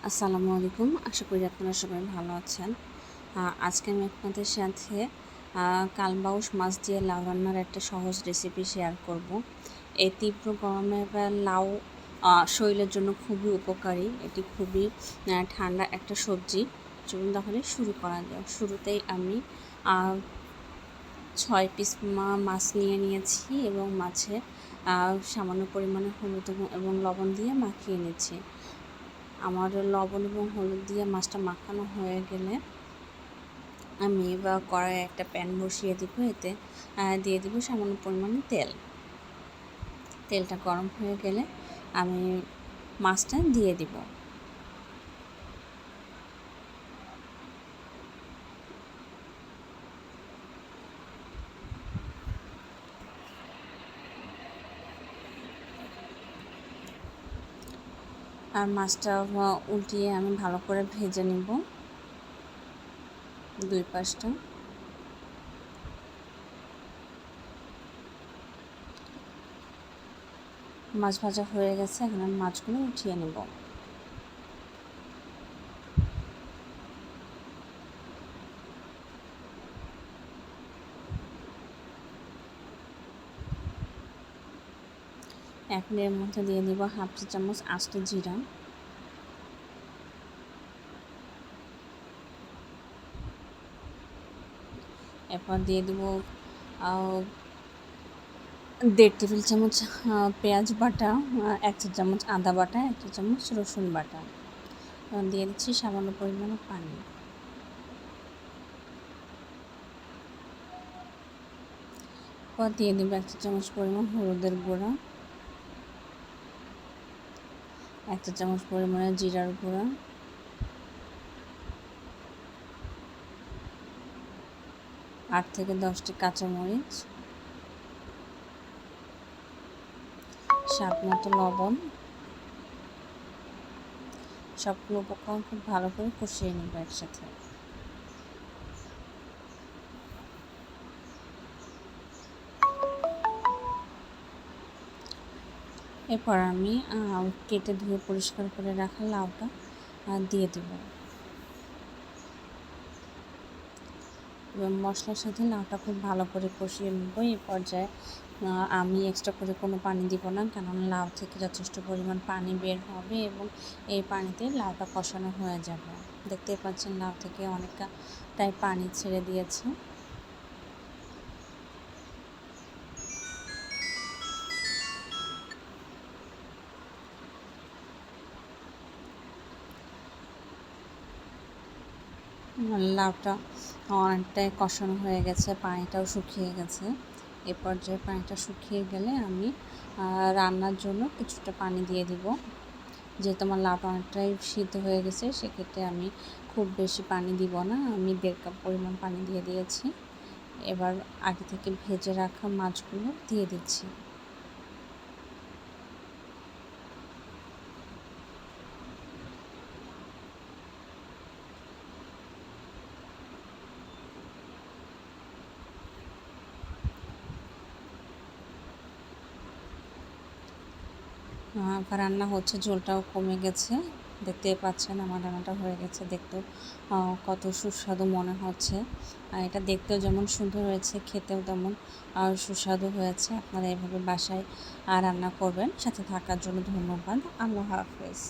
আসসালামু আলাইকুম। আশা করি আপনারা সবাই ভালো আছেন। আজকে আমি আপনাদের সাথে কালবাউস মাছ দিয়ে লাউ রান্নার একটা সহজ রেসিপি শেয়ার করব। এই তীব্র গরমে লাউ শরীরের জন্য খুবই উপকারী। এটি খুবই ঠান্ডা একটা সবজি। চলুন তাহলে শুরু করা যাক। শুরুতেই আমি 6 পিস মাছ নিয়েছি এবং মাছে সামান্য পরিমাণে হলুদ এবং লবণ দিয়ে মাখিয়ে নিচ্ছি। আমার লবণ এবং হলুদ দিয়ে মাছটা মাখানো হয়ে গেলে আমি কড়াইয়ে একটা প্যান বসিয়ে দিব। এতে দিয়ে দিব সামান্য পরিমাণে তেলটা গরম হয়ে গেলে আমি মাছটা দিয়ে দিব। আর মাছটা উল্টিয়ে আমি ভালো করে ভেজে নিব দুই পাশটা। মাছ ভাজা হয়ে গেছে, এখন আমি মাছগুলো উঠিয়ে নেব। এখন এর মধ্যে দিয়ে দিব হাফ চা চামচ আস্ত জিরা, এরপর দিয়ে দেব 1.5 টেবিল চামচ পেঁয়াজ বাটা, 1 চা চামচ আদা বাটা, 1 চা চামচ রসুন বাটা। দিয়ে দিচ্ছি সামান্য পরিমাণে পানি। পর দিয়ে দেব 1 চা চামচ পরিমাণ হলুদের গুঁড়া, 1 চা চামচ পরিমাণে জিরার গুঁড়া, 8 থেকে 10টি কাঁচামরিচ, স্বাদ মতো লবণ। সবগুলো উপকরণ খুব ভালো করে কষিয়ে নেব একসাথে। এরপর আমি কেটে ধুয়ে পরিষ্কার করে রাখা লাউটা দিয়ে দেব এবং মশলার সাথে লাউটা খুব ভালো করে কষিয়ে নেব। এই পর্যায়ে আমি এক্সট্রা করে কোনো পানি দিব না, কারণ লাউ থেকে যথেষ্ট পরিমাণ পানি বের হবে এবং এই পানিতে লাউটা কষানো হয়ে যাবে। দেখতেই পাচ্ছেন লাউ থেকে অনেকটাই পানি ছেড়ে দিয়েছে। লাউটা অনেকটাই কষানো হয়ে গেছে, পানিটাও শুকিয়ে গেছে। এ পর্যায়ে পানিটা শুকিয়ে গেলে আমি রান্নার জন্য কিছুটা পানি দিয়ে দিব। যেহেতু আমার লাউটা অনেকটাই সিদ্ধ হয়ে গেছে, সেক্ষেত্রে আমি খুব বেশি পানি দিব না, আমি 1.5 কাপ পরিমাণ পানি দিয়ে দিয়েছি। এবার আগে থেকে ভেজে রাখা মাছগুলো দিয়ে দিচ্ছি। রান্না হচ্ছে, ঝোলটাও কমে গেছে। দেখতেই পাচ্ছেন আমার রান্নাটা হয়ে গেছে। দেখতেও কত সুস্বাদু মনে হচ্ছে। এটা দেখতেও যেমন সুন্দর হয়েছে, খেতেও তেমন সুস্বাদু হয়েছে। আপনারা এভাবে বাসায় রান্না করবেন। সাথে থাকার জন্য ধন্যবাদ। আল্লাহ হাফেজ।